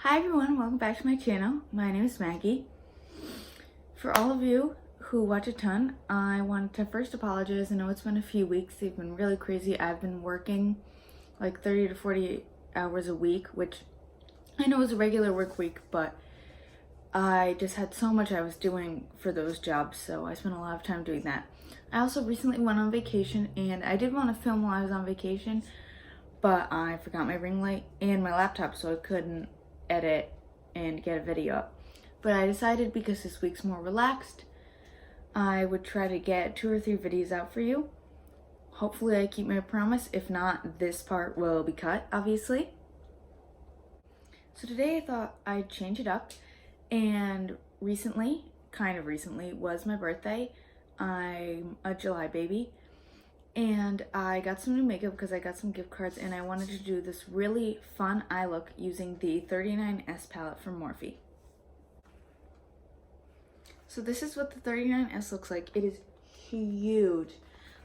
Hi everyone, welcome back to my channel. My name is Maggie. For all of you who watch a ton, I want to first apologize. I know it's been a few weeks. They've been really crazy. I've been working like 30 to 40 hours a week, which I know is a regular work week, but I just had so much I was doing for those jobs, so I spent a lot of time doing that. I also recently went on vacation, and I did want to film while I was on vacation, but I forgot my ring light and my laptop, so I couldn't edit and get a video up. But I decided because this week's more relaxed, I would try to get 2 or 3 videos out for you. Hopefully I keep my promise. If not, this part will be cut, obviously. So today I thought I'd change it up, and kind of recently, was my birthday. I'm a July baby, and I got some new makeup because I got some gift cards, and I wanted to do this really fun eye look using the 39S palette from Morphe. So this is what the 39S looks like. It is huge.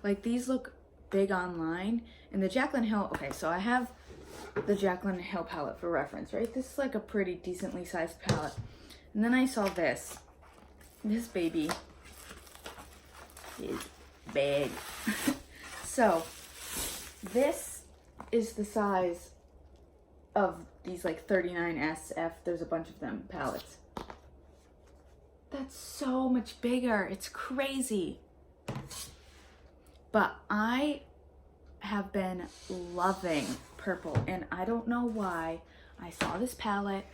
Like, these look big online. And the Jaclyn Hill, okay, so I have the Jaclyn Hill palette for reference, right? This is like a pretty decently sized palette. And then I saw this. This baby is big. So this is the size of these like 39SF, there's a bunch of them, palettes. That's so much bigger. It's crazy. But I have been loving purple, and I don't know why. I saw this palette,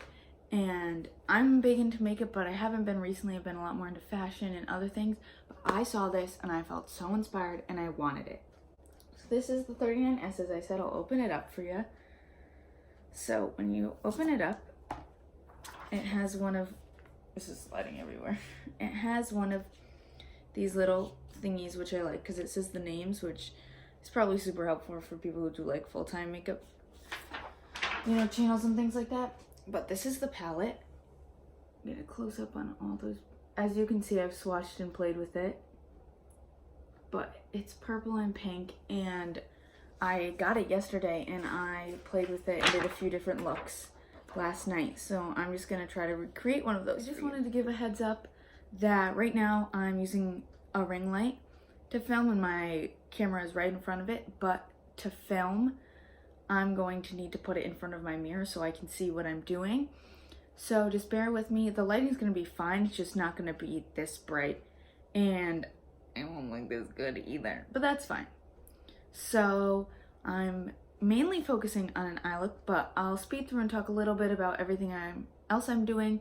and I'm big into makeup, but I haven't been recently. I've been a lot more into fashion and other things. But I saw this, and I felt so inspired, and I wanted it. So this is the 39S, as I said. I'll open it up for you. So when you open it up, it has one of, this is sliding everywhere. It has one of these little thingies, which I like because it says the names, which is probably super helpful for people who do like full-time makeup, you know, channels and things like that. But this is the palette. Get a close-up on all those. As you can see, I've swatched and played with it. But it's purple and pink, and I got it yesterday, and I played with it and did a few different looks last night. So I'm just gonna try to recreate one of those. I just wanted to give a heads up that right now I'm using a ring light to film, and my camera is right in front of it, but to film, I'm going to need to put it in front of my mirror so I can see what I'm doing. So just bear with me. The lighting's gonna be fine, it's just not gonna be this bright, and it won't look this good either, but that's fine. So I'm mainly focusing on an eye look, but I'll speed through and talk a little bit about everything else I'm doing.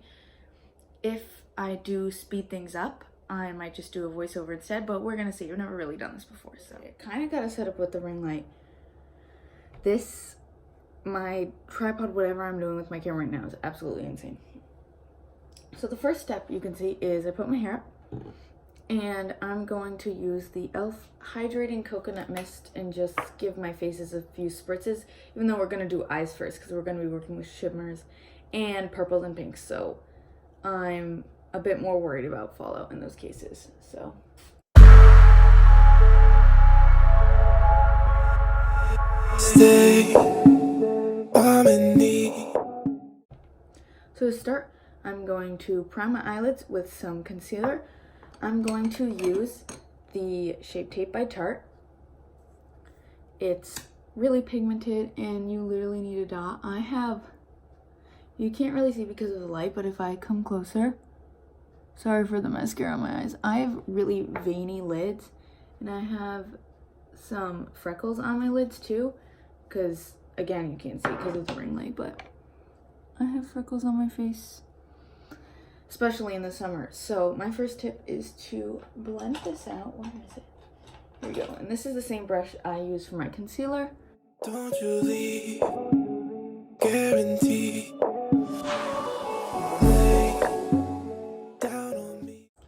If I do speed things up, I might just do a voiceover instead, but we're gonna see. I've never really done this before, so I kind of got to set up with the ring light. This, my tripod, whatever I'm doing with my camera right now, is absolutely insane. So the first step you can see is I put my hair up, and I'm going to use the e.l.f. Hydrating Coconut Mist and just give my faces a few spritzes, even though we're going to do eyes first because we're going to be working with shimmers and purples and pinks, so I'm a bit more worried about fallout in those cases. So stay, I'm in need. So to start, I'm going to prime my eyelids with some concealer. I'm going to use the Shape Tape by Tarte. It's really pigmented, and you literally need a dot. You can't really see because of the light, but if I come closer, sorry for the mascara on my eyes. I have really veiny lids, and I have some freckles on my lids too, because again, you can't see because of the ring light, but I have freckles on my face, especially in the summer. So my first tip is to blend this out. Where is it? Here we go. And this is the same brush I use for my concealer. Don't you leave, guarantee.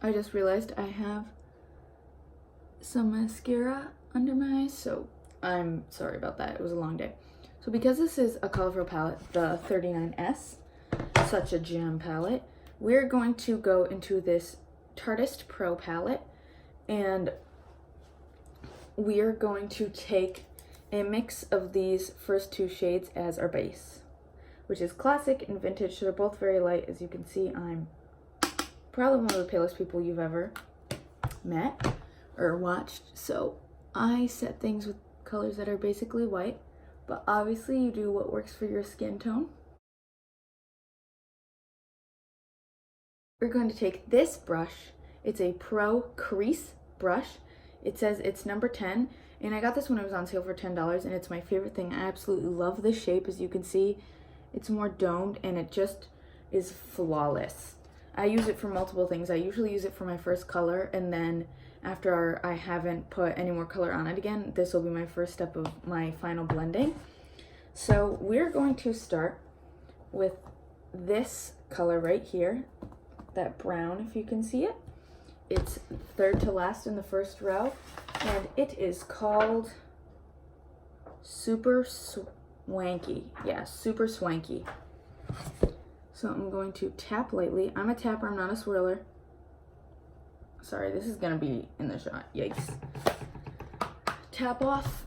I just realized I have some mascara under my eyes, so I'm sorry about that. It was a long day. So because this is a colorful palette, the 39S, such a jam palette, we're going to go into this Tarteist Pro palette, and we're going to take a mix of these first 2 shades as our base. which is classic and vintage. So they're both very light. As you can see, I'm probably one of the palest people you've ever met or watched. So I set things with colors that are basically white, but obviously you do what works for your skin tone. We're going to take this brush. It's a Pro Crease brush. It says it's number 10, and I got this when it was on sale for $10, and it's my favorite thing. I absolutely love this shape. As you can see, it's more domed, and it just is flawless. I use it for multiple things. I usually use it for my first color, and then after I haven't put any more color on it again, this will be my first step of my final blending. So we're going to start with this color right here, that brown, if you can see it. It's third to last in the first row, and it is called Super Swanky. Yeah, Super Swanky. So I'm going to tap lightly. I'm a tapper, I'm not a swirler. Sorry, this is gonna be in the shot, yikes. Tap off.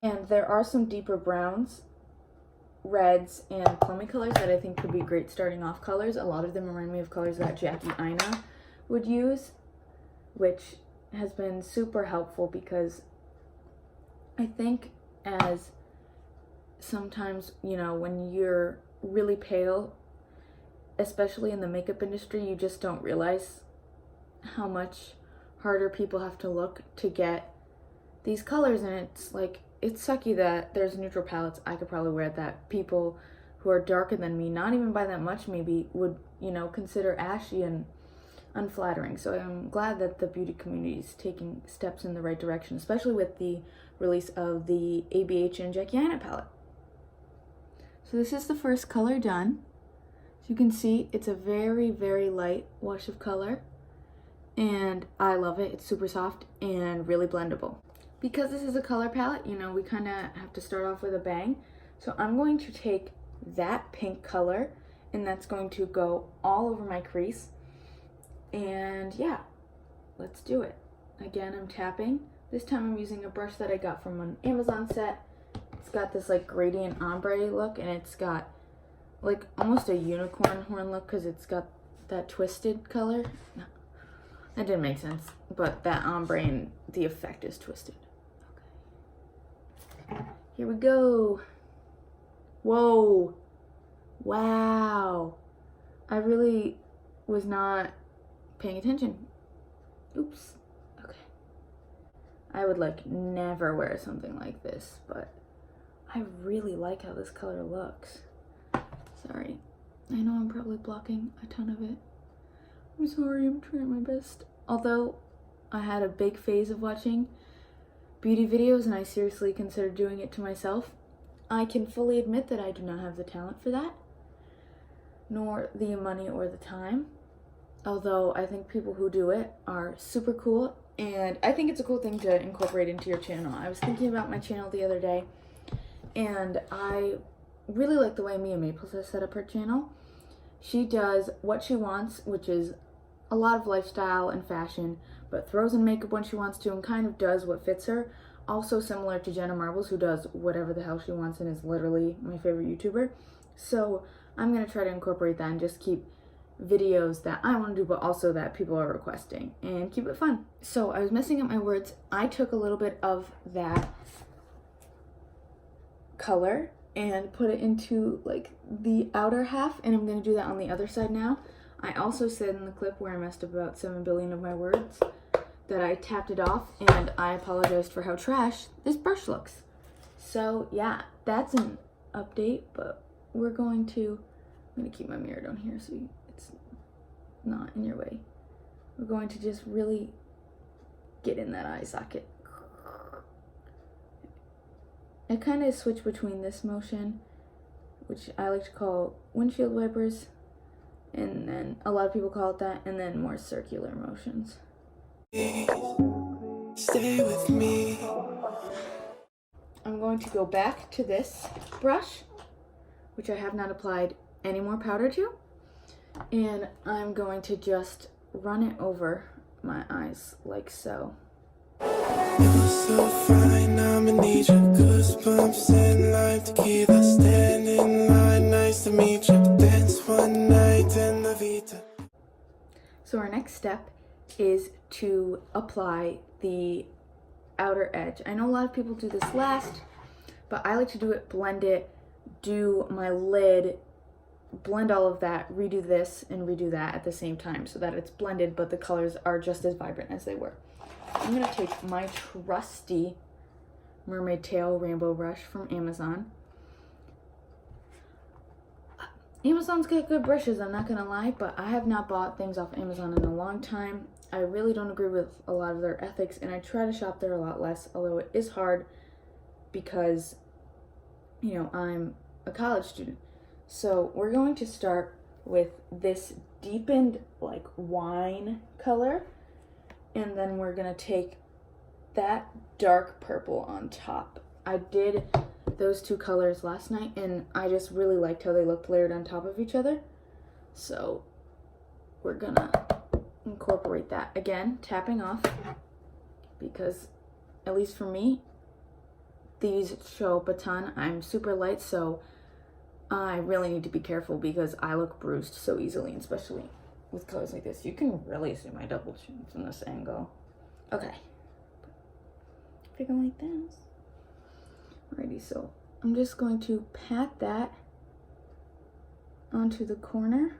And there are some deeper browns, reds, and plummy colors that I think could be great starting off colors. A lot of them remind me of colors that Jackie Aina would use, which has been super helpful because I think as sometimes, you know, when you're really pale, especially in the makeup industry, you just don't realize how much harder people have to look to get these colors, and it's like, it's sucky that there's neutral palettes I could probably wear that people who are darker than me, not even by that much maybe, would, you know, consider ashy and unflattering. So I'm glad that the beauty community is taking steps in the right direction, especially with the release of the ABH and Jackie Aina palette. So this is the first color done. As you can see, it's a very, very light wash of color, and I love it. It's super soft and really blendable. Because this is a color palette, you know, we kind of have to start off with a bang. So I'm going to take that pink color, and that's going to go all over my crease. And yeah, let's do it. Again, I'm tapping. This time I'm using a brush that I got from an Amazon set. It's got this like gradient ombre look, and it's got like almost a unicorn horn look because it's got that twisted color. No, that didn't make sense, but that ombre and the effect is twisted. Here we go. Whoa. Wow. I really was not paying attention. Oops. Okay. I would like never wear something like this, but I really like how this color looks. Sorry. I know I'm probably blocking a ton of it. I'm sorry, I'm trying my best. Although I had a big phase of watching beauty videos and I seriously considered doing it to myself, I can fully admit that I do not have the talent for that, nor the money or the time. Although I think people who do it are super cool, and I think it's a cool thing to incorporate into your channel. I was thinking about my channel the other day, and I really like the way Mia Maples has set up her channel. She does what she wants, which is a lot of lifestyle and fashion, but throws in makeup when she wants to and kind of does what fits her. Also similar to Jenna Marbles, who does whatever the hell she wants and is literally my favorite YouTuber. So I'm going to try to incorporate that and just keep videos that I want to do, but also that people are requesting, and keep it fun. So I was messing up my words. I took a little bit of that color and put it into like the outer half, and I'm going to do that on the other side now. I also said in the clip where I messed up about 7 billion of my words that I tapped it off, and I apologized for how trash this brush looks. So yeah, that's an update, but we're going to, I'm going to keep my mirror down here so it's not in your way. We're going to just really get in that eye socket. I kind of switch between this motion, which I like to call windshield wipers, and then a lot of people call it that, and then more circular motions. Stay with me. I'm going to go back to this brush, which I have not applied any more powder to, and I'm going to just run it over my eyes like so. You're so fine. fine, I'ma need you. Goosebumps and lime tequila. Stand in line, nice to meet you. Dance one night in the Vita. So our next step is to apply the outer edge. I know a lot of people do this last, but I like to do it, blend it, do my lid, blend all of that, redo this and redo that at the same time so that it's blended, but the colors are just as vibrant as they were. I'm gonna take my trusty mermaid tail rainbow brush from Amazon. Amazon's got good brushes, I'm not gonna lie, but I have not bought things off Amazon in a long time. I really don't agree with a lot of their ethics, and I try to shop there a lot less, although it is hard because, you know, I'm a college student. So we're going to start with this deepened like wine color, and then we're gonna take that dark purple on top. I did those two colors last night and I just really liked how they looked layered on top of each other. So we're gonna incorporate that. Again, tapping off, because at least for me, these show up a ton. I'm super light, so I really need to be careful because I look bruised so easily, especially with colors like this. You can really see my double chin from this angle. Okay. Figure like this. Alrighty, so I'm just going to pat that onto the corner,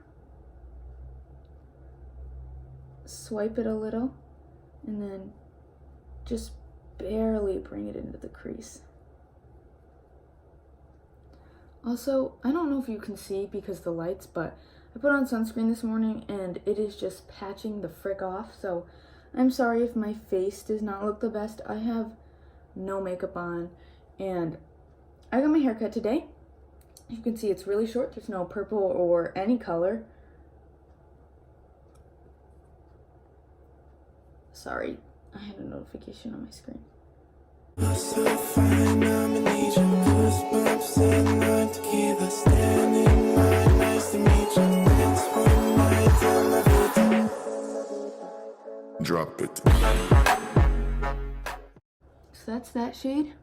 swipe it a little, and then just barely bring it into the crease. Also, I don't know if you can see because of the lights, but I put on sunscreen this morning and it is just patching the frick off, so I'm sorry if my face does not look the best. I have no makeup on, and I got my hair cut today. You can see it's really short. There's no purple or any color. Sorry, I had a notification on my screen. So fine, I'ma need you. Goosebumps and lime tequila. Stand in line, nice to meet you. Dance one night in the Vita. Drop it. So that's that shade.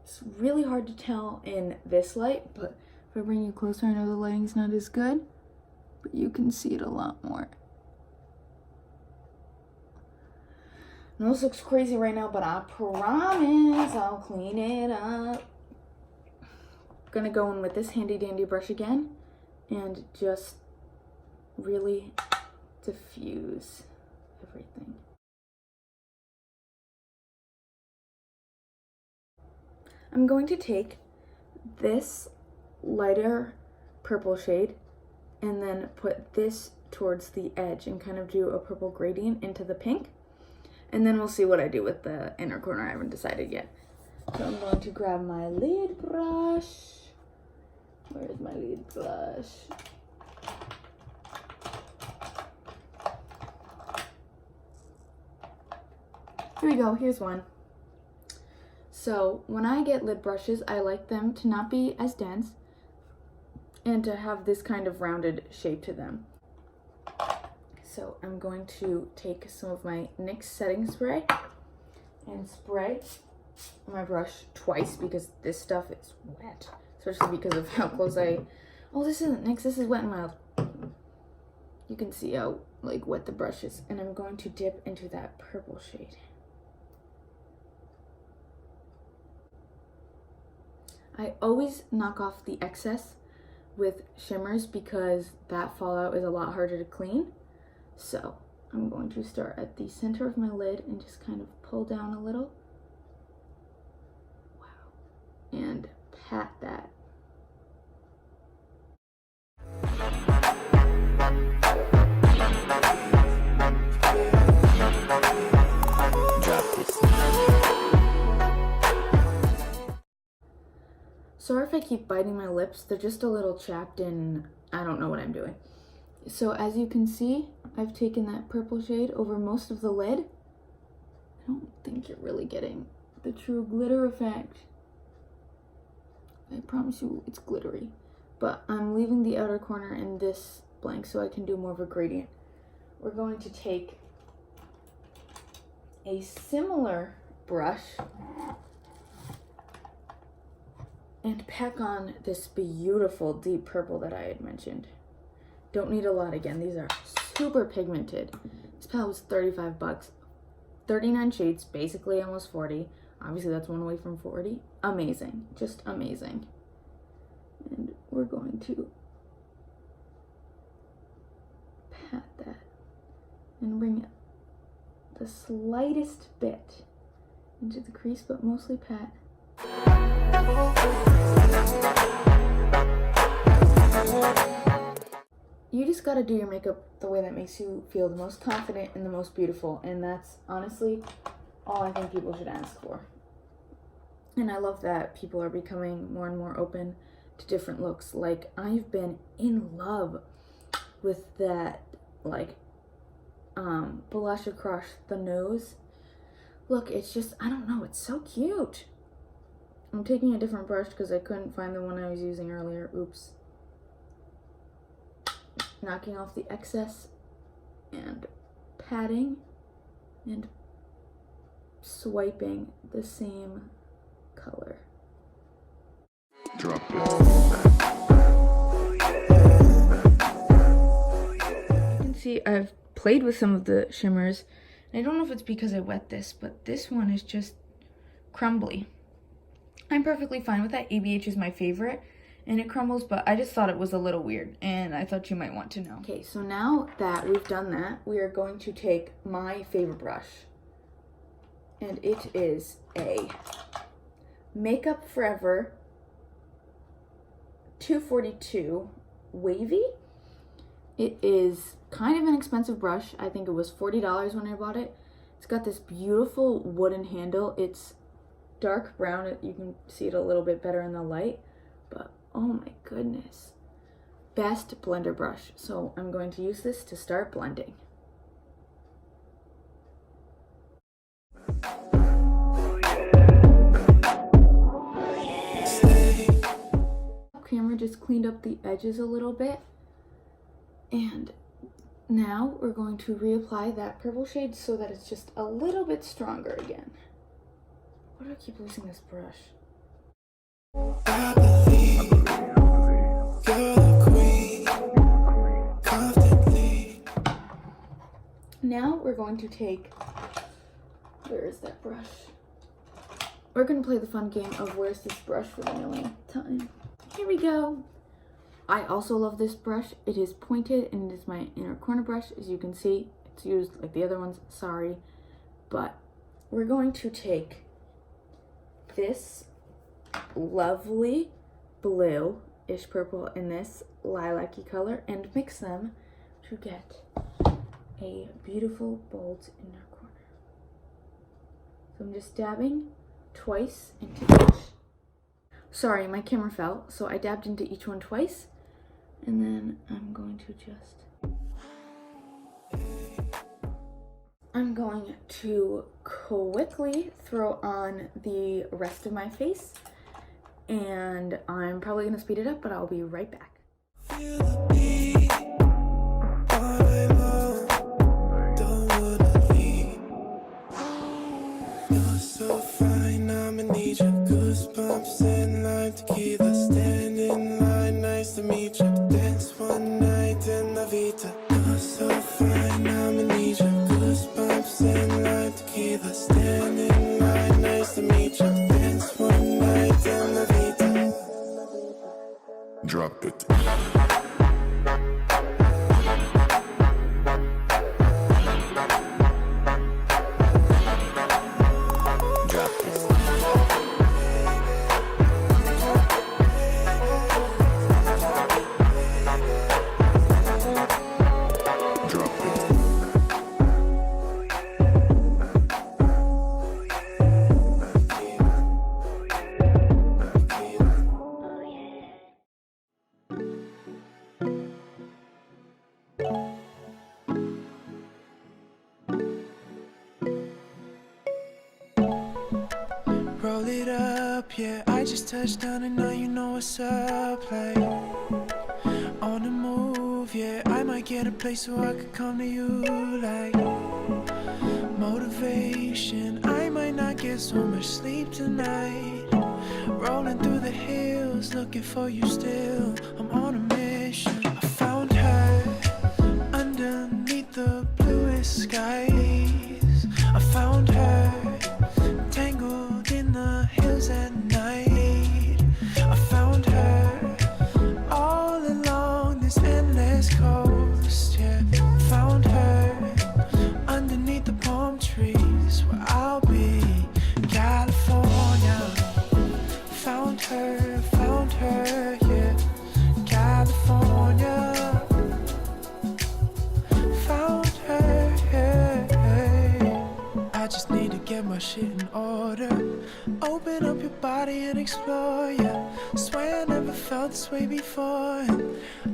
It's really hard to tell in this light, but if I bring you closer, I know the lighting's not as good, but you can see it a lot more. And this looks crazy right now, but I promise I'll clean it up. I'm gonna go in with this handy dandy brush again and just really diffuse everything. I'm going to take this lighter purple shade and then put this towards the edge and kind of do a purple gradient into the pink. And then we'll see what I do with the inner corner. I haven't decided yet. So I'm going to grab my lid brush. Where's my lid brush? Here we go, here's one. So when I get lid brushes, I like them to not be as dense and to have this kind of rounded shape to them. So I'm going to take some of my NYX setting spray and spray my brush twice because this stuff is wet, especially because of how close oh, this isn't NYX, this is Wet n Wild. You can see how like wet the brush is, and I'm going to dip into that purple shade. I always knock off the excess with shimmers because that fallout is a lot harder to clean. So I'm going to start at the center of my lid and just kind of pull down a little. Wow. And pat that. Sorry if I keep biting my lips, they're just a little chapped and I don't know what I'm doing. So as you can see, I've taken that purple shade over most of the lid. I don't think you're really getting the true glitter effect. I promise you it's glittery. But I'm leaving the outer corner in this blank so I can do more of a gradient. We're going to take a similar brush and pack on this beautiful deep purple that I had mentioned. Don't need a lot again. These are super pigmented. This palette was 35 bucks. 39 shades, basically almost 40. Obviously that's one away from 40. Amazing, just amazing. And we're going to pat that and bring it the slightest bit into the crease, but mostly pat. You just gotta do your makeup the way that makes you feel the most confident and the most beautiful, and that's honestly all I think people should ask for. And I love that people are becoming more and more open to different looks. Like, I've been in love with that, like, blush across the nose look. It's just, I don't know, it's so cute. I'm taking a different brush because I couldn't find the one I was using earlier. Oops. Knocking off the excess and patting and swiping the same color. Drop it. You can see I've played with some of the shimmers. And I don't know if it's because I wet this, but this one is just crumbly. I'm perfectly fine with that. ABH is my favorite and it crumbles, but I just thought it was a little weird and I thought you might want to know. Okay, so now that we've done that, we are going to take my favorite brush, and it is a Makeup Forever 242 Wavy. It is kind of an expensive brush. I think it was $40 when I bought it. It's got this beautiful wooden handle. It's dark brown. You can see it a little bit better in the light, but oh my goodness. Best blender brush. So I'm going to use this to start blending. Camera just cleaned up the edges a little bit, and now we're going to reapply that purple shade so that it's just a little bit stronger again. Why do I keep losing this brush? I believe you're the queen, confidently. Now we're going to take, where is that brush? We're going to play the fun game of where's this brush for the millionth time. Here we go. I also love this brush. It is pointed and it is my inner corner brush. As you can see, it's used like the other ones, sorry. But we're going to take this lovely blue-ish purple and this lilac-y color and mix them to get a beautiful bold inner corner. So I'm just dabbing twice into each. Sorry, my camera fell, so I dabbed into each one twice, and then I'm going to quickly throw on the rest of my face, and I'm probably going to speed it up, but I'll be right back. Feel the beat, all night long, don't wanna leave. You're so fine, I'ma need your goosebumps and lime tequila. Stand in line, nice to meet you. Dance one night in La Vita. You're so fine, I'ma need your goosebumps and lime tequila. Stand in line, nice to meet you. Dance one night in La Vita. Drop it. Roll it up, yeah, I just touched down and now you know what's up, like on the move, yeah, I might get a place so I could come to you, like motivation. I might not get so much sleep tonight. Rolling through the hills, looking for you still. I'm on a mission. I found her underneath the bluest skies. I found her tangled in the hills at night. I found her all along this endless coast. Yeah, found her underneath the palm trees where I'll be, California. Found her, yeah, California. Found her, yeah. I just need to get my shit in order. Open up your body and explore, yeah. Swear I never felt this way before.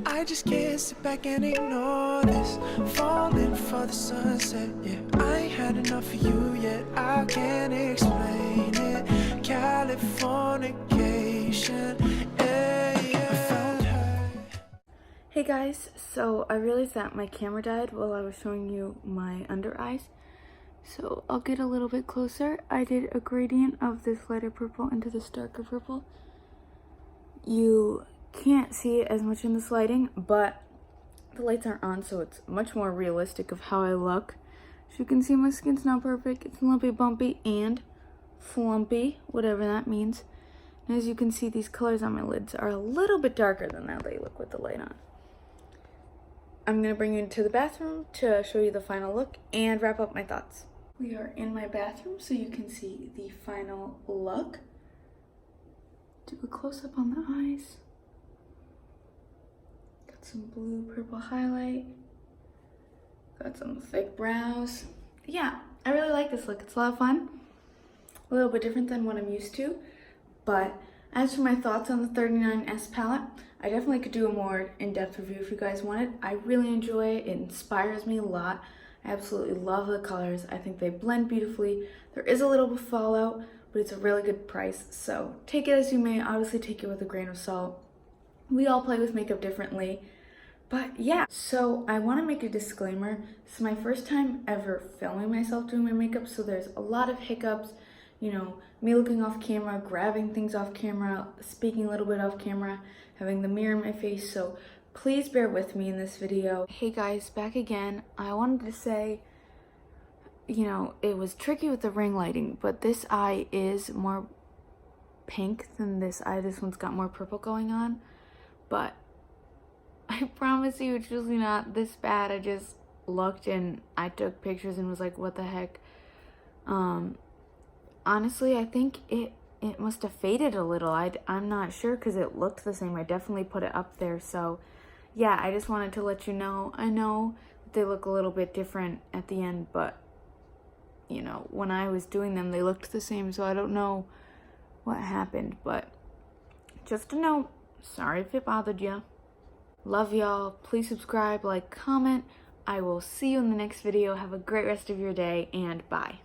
I just can't sit back and ignore this. Falling for the sunset, yeah. I ain't had enough of you yet. I can't explain it. Californication, yeah, yeah. I found her. Hey guys, so I realized that my camera died while I was showing you my under eyes. So I'll get a little bit closer. I did a gradient of this lighter purple into this darker purple. You can't see it as much in this lighting, but the lights aren't on, so it's much more realistic of how I look. As you can see, my skin's not perfect. It's lumpy, bumpy, and flumpy, whatever that means. And as you can see, these colors on my lids are a little bit darker than how they look with the light on. I'm gonna bring you into the bathroom to show you the final look and wrap up my thoughts. We are in my bathroom, so you can see the final look. Do a close-up on the eyes. Got some blue purple highlight. Got some thick brows. Yeah, I really like this look. It's a lot of fun. A little bit different than what I'm used to. But as for my thoughts on the 39S palette, I definitely could do a more in-depth review if you guys wanted. I really enjoy it. It inspires me a lot. I absolutely love the colors. I think they blend beautifully. There is a little bit of fallout, but it's a really good price. So take it as you may. Obviously take it with a grain of salt. We all play with makeup differently. But yeah, so I want to make a disclaimer. This is my first time ever filming myself doing my makeup, so there's a lot of hiccups. You know, me looking off camera, grabbing things off camera, speaking a little bit off camera, having the mirror in my face, so please bear with me in this video. Hey guys, back again. I wanted to say, you know, it was tricky with the ring lighting, but this eye is more pink than this eye. This one's got more purple going on, but I promise you it's usually not this bad. I just looked and I took pictures and was like, what the heck? Honestly, I think it must have faded a little. I'm not sure because it looked the same. I definitely put it up there. So yeah, I just wanted to let you know. I know they look a little bit different at the end, but you know, when I was doing them, they looked the same. So I don't know what happened, but just to know, sorry if it bothered you. Love y'all. Please subscribe, like, comment. I will see you in the next video. Have a great rest of your day, and bye.